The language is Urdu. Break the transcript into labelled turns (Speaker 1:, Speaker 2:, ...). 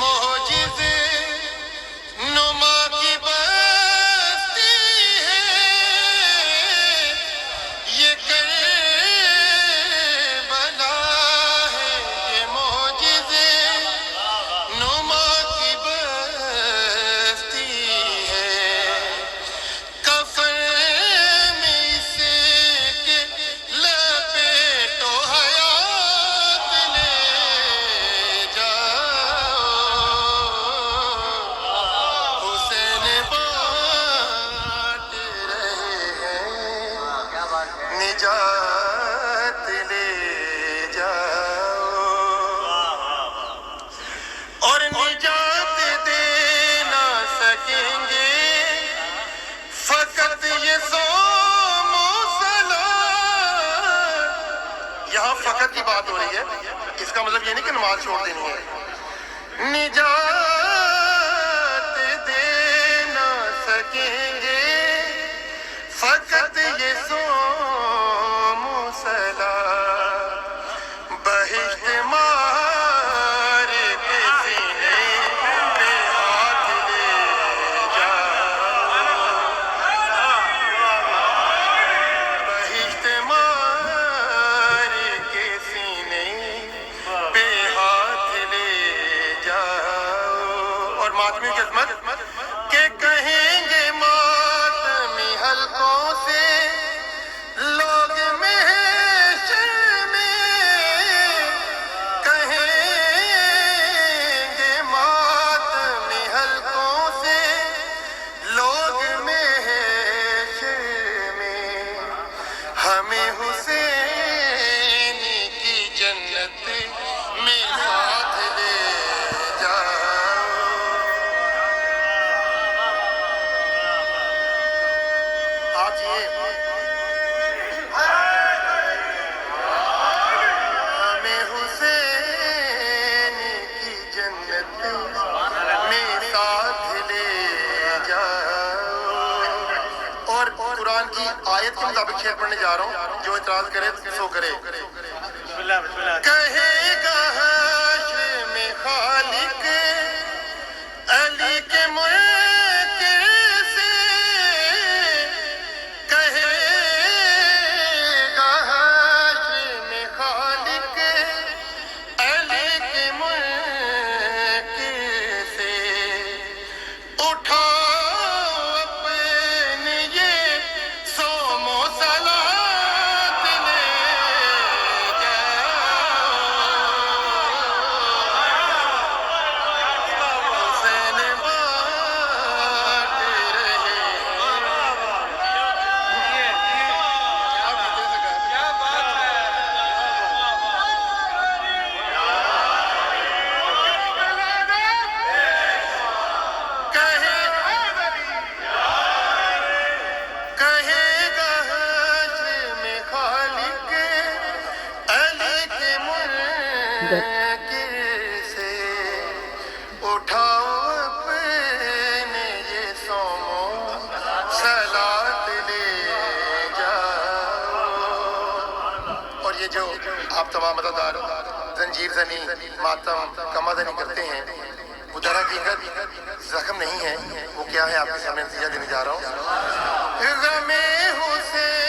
Speaker 1: معجزے نما کی بستی ہے، یہ کربلا ہے، یہ معجزے نما کی بستی ہے، کفن میں اسے کہ لپیٹو حیات لے جاؤ، حسین بانٹ رہے ہیں نجات لے جاؤ، اور نجات دے نہ سکیں گے فقط یہ صوم و صلاۃ۔ یہاں فقط کی بات ہو رہی ہے، اس کا مطلب یہ نہیں کہ نماز چھوڑ دینی ہے۔ نجات دے نہ سکیں گے فقط یہ صوم و صلاۃ، بہشت مار کے سینے پہ ہاتھ لے جاؤ، بہشت مار کے سینے پہ ہاتھ لے جاؤ، اور ماتمی کی عظمت کہ کہیں گے ماتمی حلقوں سے لوگ محشر میں، کہیں گے ماتمی حلقوں سے لوگ محشر میں، ہمیں حسین کی جنت میں ساتھ لے جاؤ۔ آپ یہ ہمیں حسین کی جنت میں ساتھ لے جاؤ، اور قرآن کی آیت کے مطابق شعر پڑھنے جا رہا ہوں، جو اعتراض کرے سو کرے۔ کہے گا حشر میں خالق علی کے منکر سے، کہے گا حشر میں خالق علی کے منکر سے، اٹھاؤ اپنے یہ صوم و صلاۃ لے جاؤ، حسین بانٹ رہے ہیں۔ کہے گا حشر میں خالق علی کے منکر سے، اٹھاؤ اپنے یہ صوم و صلاۃ لے جاؤ، اور یہ جو آپ تمام مددگار زنجیر زنی ماتم کما زنی کرتے ہیں، وہ در حقیقت زخم نہیں ہے، وہ کیا ہے آپ کے سامنے نتیجہ دینے جا رہا ہوں۔ غم حسین